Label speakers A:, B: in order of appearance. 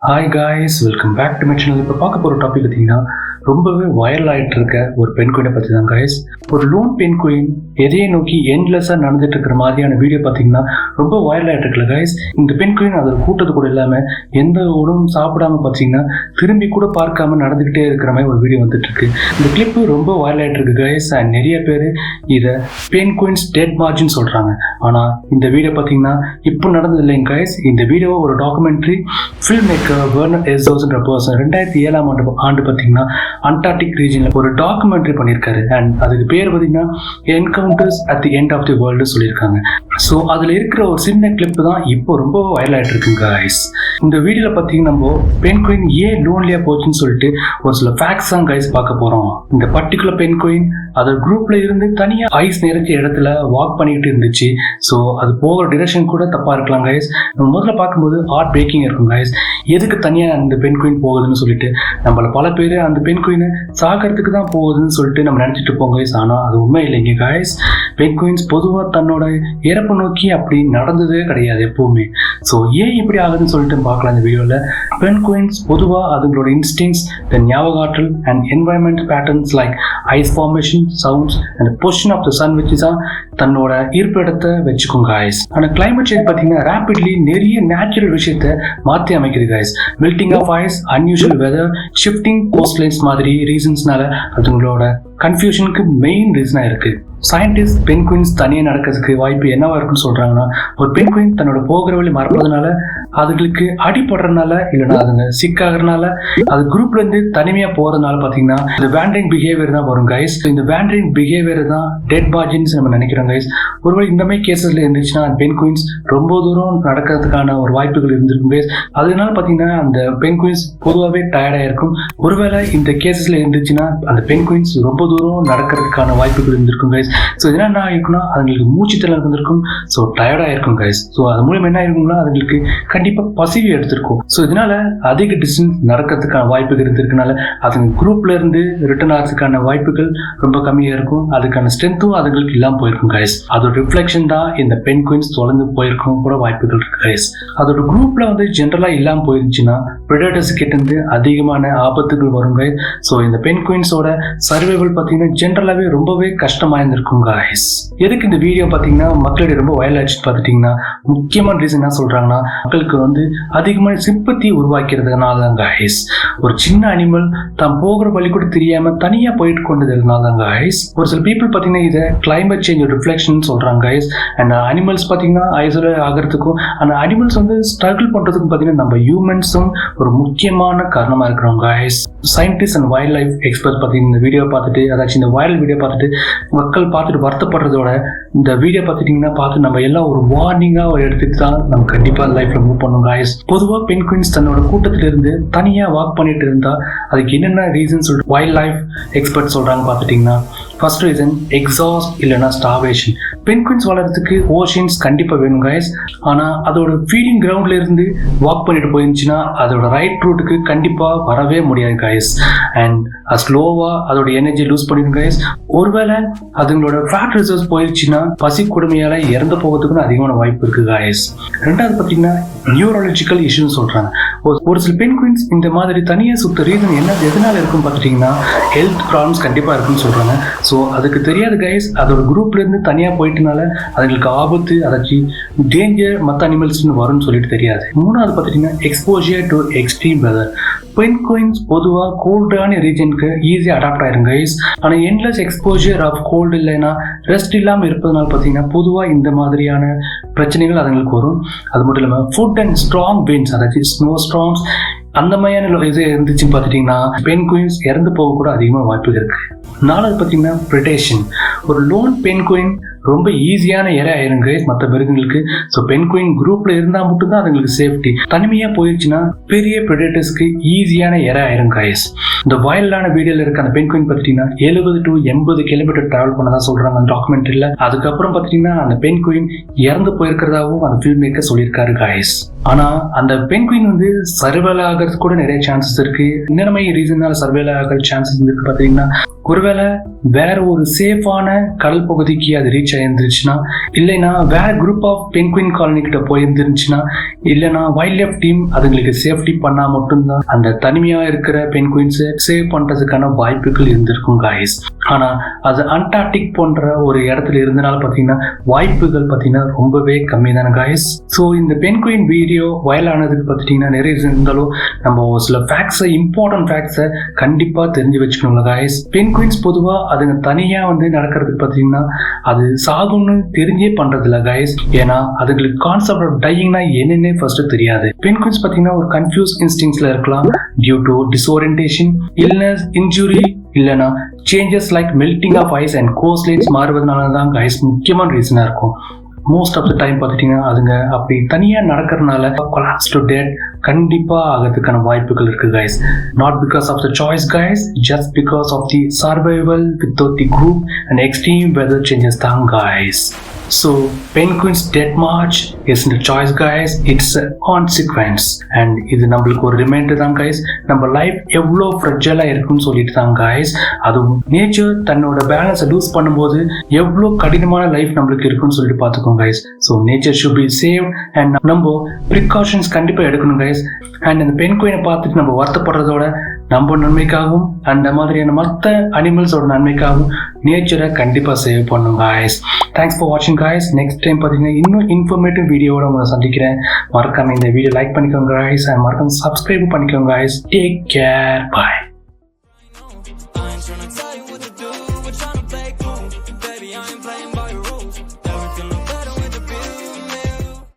A: Hi guys, welcome back to my channel. இப்போ பார்க்க போகிற டாபிக் பார்த்தீங்கன்னா ரொம்பவே வைரல் ஆகிட்டு இருக்க ஒரு பெண் குயினை பற்றி தான் காய்ஸ். ஒரு லோன் பெண் குயின் எதையை நோக்கி எண்ட்லெஸ்ஸாக நடந்துட்டு இருக்கிற மாதிரியான வீடியோ பார்த்தீங்கன்னா ரொம்ப வைரல் ஆகிட்டு இருக்குல்ல காய்ஸ். இந்த பெண் குயின் அதில் கூட்டது கூட இல்லாமல் எந்த உணவும் சாப்பிடாம பார்த்தீங்கன்னா திரும்பி கூட பார்க்காம நடந்துக்கிட்டே இருக்கிற மாதிரி ஒரு வீடியோ வந்துட்டு இருக்கு. இந்த கிளிப்பு ரொம்ப வைரல் ஆகிட்டு இருக்கு காய்ஸ். அண்ட் நிறைய பேர் இதை பெண் குயின்ஸ் டெட் மார்ஜின்னு சொல்கிறாங்க. ஆனால் இந்த வீடியோ பார்த்தீங்கன்னா இப்போ நடந்தது இல்லைங்க காய்ஸ். இந்த வீடியோவை ஒரு டாக்குமெண்ட்ரி ஃபில்ம் மேக்கர் வெர்னர் எஸ்ஸோஸ்ன்ற பர்சன் 2007 ஆண்டு பார்த்தீங்கன்னா அண்டார்டிக் ரீஜனில் ஒரு டாக்குமெண்ட்ரி பண்ணியிருக்காரு. அண்ட் அதுக்கு பேர் பார்த்தீங்கன்னா encounters at the end of the world சொல்லியிருக்காங்க. ஸோ அதில் இருக்கிற ஒரு சின்ன கிளிப் தான் இப்போ ரொம்ப வைரல் ஆகிட்டு இருக்குங்க கைஸ். இந்த வீடியோவில் பார்த்தீங்கன்னா நம்ம பெண் குயின் ஏன் லோன்லியாக போச்சுன்னு சொல்லிட்டு ஒரு சில ஃபேக்ட்ஸ் தான் கைஸ் பார்க்க போகிறோம். இந்த பர்டிகுலர் பெண் குயின் அது குரூப்பில் இருந்து தனியாக ஐஸ் நிறைஞ்ச இடத்துல வாக் பண்ணிக்கிட்டு இருந்துச்சு. ஸோ அது போகிற டிரெக்ஷன் கூட தப்பாக இருக்கலாம் கைஸ். நம்ம முதல்ல பார்க்கும்போது ஹார்ட் பிரேக்கிங் இருக்கும் கைஸ். எதுக்கு தனியாக அந்த பெண் குயின் போகுதுன்னு சொல்லிட்டு நம்மள பல பேர் அந்த பெண் குயினை சாகிறதுக்கு தான் போகுதுன்னு சொல்லிட்டு நம்ம நினச்சிட்டு இருப்போம் கைஸ். ஆனால் அது உண்மை இல்லைங்க கைஸ். பெண் குயின்ஸ் பொதுவாக தன்னோட இறப்பு நோக்கி அப்படி நடந்ததே கிடையாது எப்பவுமே. ஸோ ஏன் இப்படி ஆகுதுன்னு சொல்லிட்டு பார்க்கலாம் இந்த வீடியோவில். பெண் குயின்ஸ் பொதுவாக அதுங்களோட இன்ஸ்டிங்ஸ், ஞாபகாற்றல் and environment patterns like ice formation, sounds and position of the sun வச்சு தான் தன்னோட இருப்பிடத்தை வச்சுக்கோங்க கைஸ். ஆனால் கிளைமேட் சேஞ்ச் பார்த்தீங்கன்னா ரேப்பிட்லி நிறைய நேச்சுரல் விஷயத்தை மாற்றி அமைக்குது guys. Melting of ice, unusual weather, shifting coast lines மாதிரி ரீசன்ஸ்னால அதுங்களோட கன்ஃபியூஷனுக்கு மெயின் ரீசனாக இருக்கு. சயின்டிஸ்ட் பெண் குயின்ஸ் தனியாக நடக்கிறதுக்கு வாய்ப்பு என்னவா இருக்குன்னு சொல்றாங்கன்னா, ஒரு பெண் குயின் தன்னோட போகிற வழி மறப்பதுனால, அதுங்களுக்கு அடிபடுறதுனால, இல்லைன்னா அதுங்க சிக்காகிறதுனால, அது குரூப்ல இருந்து தனிமையா போறதுனால பாத்தீங்கன்னா இந்த வேண்டரிங் பிஹேவியர் தான் வரும் கைஸ். இந்த வேண்டரிங் பிஹேவியர் தான் டெட் பாஜின்ஸ் நம்ம நினைக்கிறோம் கைஸ். ஒருவேளை இந்த மாதிரி கேசஸ்ல இருந்துச்சுன்னா பெண் குயின்ஸ் ரொம்ப தூரம் நடக்கிறதுக்கான ஒரு வாய்ப்புகள் இருந்திருக்கும் கைஸ். அதனால பாத்தீங்கன்னா அந்த பெண் குயின்ஸ் பொதுவாகவே டயர்டா இருக்கும். ஒருவேளை இந்த கேசஸ்ல இருந்துச்சுன்னா அந்த பெண் குயின்ஸ் ரொம்ப தூரம் நடக்கிறதுக்கான வாய்ப்புகள் இருந்திருக்கும் கைஸ். ஸோ இதெல்லாம் என்ன ஆயிருக்குன்னா அதுங்களுக்கு மூச்சு திணறல் இருந்திருக்கும். ஸோ டயர்டாக இருக்கும் கைஸ். ஸோ அது மூலம் என்ன ஆயிருக்கும்னா அதுங்களுக்கு கண்டிப்பாக பசிவு எடுத்திருக்கும். ஸோ இதனால அதிக டிஸ்டன்ஸ் நடக்கிறதுக்கான வாய்ப்புகள் இருந்திருக்கனால அதுங்க குரூப்ல இருந்து ரிட்டர்ன் ஆகிறதுக்கான வாய்ப்புகள் ரொம்ப கம்மியாக இருக்கும். அதுக்கான ஸ்ட்ரென்த்தும் அதுங்களுக்கு இல்லாமல் போயிருக்கும் கைஸ். அதோட ரிஃப்ளெக்ஷன் தான் இந்த பெண் குயின்ஸ் தொடர்ந்து போயிருக்கும் கூட வாய்ப்புகள் இருக்கு கைஸ். அதோட குரூப்ல வந்து ஜென்ரலாக இல்லாமல் போயிருந்துச்சுன்னா பிரெடேட்டர்ஸ் கிட்ட இருந்து அதிகமான ஆபத்துகள் வரும் கைஸ். ஸோ இந்த பெண் குயின்ஸோட சர்வைவல் பார்த்தீங்கன்னா ஜென்ரலாகவே ரொம்பவே கஷ்டமாக இருந்திருக்கும் guys. எதுக்கு இந்த வீடியோ பார்த்தீங்கன்னா மக்களுடைய ரொம்ப வைரல் ஆச்சு பார்த்துட்டீங்கன்னா முக்கியமான ரீசன் என்ன சொல்றாங்கன்னா, மக்களுக்கு வந்து அதிகமான சிம்பத்தி உருவாக்கிறதுனால தான் guys. ஒரு சின்ன அனிமல் தான் போகிற வழி கூட தெரியாம தனியா போயிட்டு கொண்டதுனால தான் guys. ஒரு சில பீப்புள் பார்த்தீங்கன்னா இதை கிளைமேட் சேஞ்ச் ரிஃப்ளெக்ஷன் சொல்றாங்க guys. அண்ட் அனிமல்ஸ் பார்த்தீங்கன்னா ஐசோலேட் ஆகிறதுக்கும் அந்த அனிமல்ஸ் வந்து ஸ்ட்ரகிள் பண்றதுக்கும் பார்த்தீங்கன்னா நம்ம ஹியூமன்ஸும் ஒரு முக்கியமான காரணமா இருக்கிறோம் guys. Scientist and wild life expert பார்த்தீங்கன்னா இந்த வீடியோ பார்த்துட்டு, அதாச்சும் இந்த வைரல் வீடியோ பார்த்துட்டு மக்கள் பார்த்துட்டு வருத்தப்படுறதோட இந்த வீடியோ பார்த்துட்டீங்கன்னா பார்த்து நம்ம எல்லாம் ஒரு வார்னிங்காக எடுத்துட்டு தான் நம்ம கண்டிப்பாக லைஃப்ல மூவ் பண்ணணும் guys. பொதுவாக பெண் குயின்ஸ் தன்னோட கூட்டத்தில இருந்து தனியாக வாக் பண்ணிட்டு இருந்தா அதுக்கு என்னென்ன ரீசன் சொல்லிட்டு வைல்ட் லைஃப் எக்ஸ்பர்ட் சொல்றாங்க பார்த்துட்டீங்கன்னா, ஃபர்ஸ்ட் ரீசன் எக்ஸாஸ்ட் இல்லைன்னா ஸ்டார்வேஷன். பெண் குயின்ஸ் வளர்றதுக்கு ஓஷன்ஸ் கண்டிப்பாக வேணும் கைஸ். ஆனால் அதோட ஃபீடிங் கிரவுண்ட்ல இருந்து வாக் பண்ணிட்டு போயிருந்துச்சுன்னா அதோட ரைட் ரூட்டுக்கு கண்டிப்பாக வரவே முடியாது கைஸ். அண்ட் அது ஸ்லோவாக அதோட எனர்ஜி லூஸ் பண்ணிடும் கைஸ். ஒருவேளை அதுங்களோட ஃபேட் ரிசர்வ்ஸ் போயிடுச்சுன்னா பசி கொடுமையால இறந்து போகிறதுக்குன்னு அதிகமான வாய்ப்பு இருக்கு கைஸ். ரெண்டாவது பார்த்தீங்கன்னா நியூரலாஜிக்கல் இஷ்யூன்னு சொல்றாங்க. ஒரு சில பெண் குயின்ஸ் இந்த மாதிரி தனியாக சுத்த ரீசன் என்ன எதனால இருக்குன்னு பார்த்துட்டீங்கன்னா ஹெல்த் ப்ராப்ளம்ஸ் கண்டிப்பாக இருக்குன்னு சொல்றாங்க. ஸோ அதுக்கு தெரியாது கைஸ். அதோட குரூப்ல இருந்து தனியாக போயிட்டனால அதுங்களுக்கு ஆபத்து, அதாச்சும் டேஞ்சர் மற்ற அனிமல்ஸ்னு வரும்னு சொல்லிட்டு தெரியாது. மூணாவது பார்த்துட்டீங்கன்னா எக்ஸ்போஜர் டு எக்ஸ்ட்ரீம் வெதர். பெண் குயின்ஸ் பொதுவாக கோல்டான ரீஜனுக்கு ஈஸியாக அடாப்ட் ஆயிரும் கைஸ். ஆனால் என்லெஸ் எக்ஸ்போஜர் ஆஃப் கோல்டு இல்லைன்னா ரெஸ்ட் இல்லாமல் இருப்பதனால பார்த்தீங்கன்னா பொதுவாக இந்த மாதிரியான பிரச்சனைகள் அதுங்களுக்கு வரும். அது மட்டும் இல்லாமல் ஃபுட் அண்ட் ஸ்ட்ராங் விண்ட்ஸ், அதாச்சும் ஸ்னோ ஸ்ட்ராம்ஸ் அந்த மாதிரியான இது இருந்துச்சுன்னு பார்த்துட்டிங்கன்னா பெண் குயின்ஸ் இறந்து போக கூட அதிகமாக வாய்ப்பு இருக்கு. நாலாவது பார்த்தீங்கன்னா ப்ரிடேஷன். ஒரு லோன் பெண் குயின் ரொம்ப ஈஸியான இறை ஆயிருங்க மற்ற மிருகங்களுக்கு. ஸோ பெண் குயின் குரூப்ல இருந்தால் மட்டும்தான் அதுங்களுக்கு சேஃப்டி. தனிமையாக போயிடுச்சுன்னா பெரிய ப்ரெடேட்டர்ஸ்க்கு ஈஸியான இறை ஆயிரும் கைஸ். இந்த வைல்டான வீடியோல இருக்க அந்த பெண் குயின் பார்த்தீங்கன்னா 70 to 80 கிலோமீட்டர் டிராவல் பண்ணதான் சொல்றாங்க அந்த டாக்குமெண்ட்ரியில். அதுக்கப்புறம் பார்த்தீங்கன்னா அந்த பெண் குயின் இறந்து போயிருக்கிறதாவும் அந்த ஃபில்ம் மேக்கர் சொல்லியிருக்காரு கைஸ். ஆனால் அந்த பெண் குயின் வந்து சர்வைவல் ஆகிறது கூட நிறைய சான்சஸ் இருக்கு. என்ன மாதிரி ரீசனால சர்வைவல் ஆகிற சான்சஸ் இருக்கு பார்த்தீங்கன்னா, ஒருவேளை வேற ஒரு சேஃபான கடல் பகுதிக்கு அது ரீச் ஆயிருந்துச்சுன்னா, இல்லைன்னா வேற குரூப் ஆஃப் பென்குயின் காலனி கிட்ட போயிருந்துருச்சுன்னா, இல்லைன்னா வைல்ட் லைஃப் டீம் அதுங்களுக்கு சேஃப்டி பண்ணா மட்டும்தான் அந்த தனிமையா இருக்கிற பென்குயின்ஸை சேவ் பண்றதுக்கான வாய்ப்புகள் இருந்திருக்கும் காய்ஸ். ஆனா அது அண்டார்டிக் போன்ற ஒரு இடத்துல இருந்தனால பாத்தீங்கன்னா வாய்ப்புகள் பாத்தீங்கன்னா ரொம்பவே கம்மி தானே காய்ஸ். ஸோ இந்த பென்குயின் வீடியோ வைரல் ஆனதுக்கு பார்த்துட்டீங்கன்னா நிறைய இருந்தாலும் நம்ம சில ஃபேக்ட்ஸை இம்பார்ட்டன்ட் ஃபேக்ட்ஸை கண்டிப்பா தெரிஞ்சு வச்சுக்கணும்ல காய்ஸ். பென்குயின்ஸ் பொதுவா அதுங்க தனியா நடக்கிறதுக்கு பார்த்தீங்கன்னா அது சாகும்னு தெரிஞ்சே பண்றதில்ல கைஸ். ஏன்னா அதுங்களுக்கு கான்செப்ட் ஆஃப் டையிங்னா என்னன்னே ஃபர்ஸ்ட் தெரியாது. பென்குயின்ஸ் பார்த்தீங்கன்னா ஒரு கன்ஃபியூஸ் இன்ஸ்டிங்ஸ்ல இருக்கலாம் due to disorientation, illness, injury, இல்லைன்னா changes like melting of ice and coastlines மாறுவதனால தான் கைஸ் முக்கியமான ரீசனா இருக்கும். மோஸ்ட் ஆஃப் த டைம் பார்த்துட்டீங்கன்னா அதுங்க அப்படி தனியாக நடக்கிறதுனால கொலாப்ஸ் டு டெத் கண்டிப்பாக ஆகிறதுக்கான வாய்ப்புகள் இருக்குது guys. Not because of the choice guys, just because of the survival without the group and extreme weather changes தான் guys. So penguins death march isn't a choice guys, it's a consequence. And இது நம்மளுக்கு ஒரு reminder தான் guys, நம்ம life எவ்வளோ ஃப்ரெஜைலா இருக்குன்னு சொல்லிட்டு தான் guys. அதுவும் நேச்சர் தன்னோட பேலன்ஸை லூஸ் பண்ணும்போது எவ்வளோ கடினமான லைஃப் நம்மளுக்கு இருக்குன்னு சொல்லிட்டு பார்த்துக்கோங்க guys. So nature should be save and நம்ம ப்ரிகாஷன்ஸ் கண்டிப்பாக எடுக்கணும் guys. அண்ட் அந்த பென்குயினை பார்த்துட்டு நம்ம வருத்தப்படுறதோட நம்ம நன்மைக்காகவும் அந்த மாதிரியான மற்ற அனிமல்ஸோட நன்மைக்காகவும் நேச்சரை கண்டிப்பாக சேவ் பண்ணும் guys. தேங்க்ஸ் ஃபார் வாட்சிங் guys. நெக்ஸ்ட் டைம் பார்த்தீங்கன்னா இன்னும் இன்ஃபர்மேட்டிவ் வீடியோவோட உங்களை சந்திக்கிறேன். மறக்காம இந்த வீடியோ லைக் பண்ணிக்கோங்க guys and மறக்காம சப்ஸ்கிரைப் பண்ணிக்கோங்க guys. Take care, by.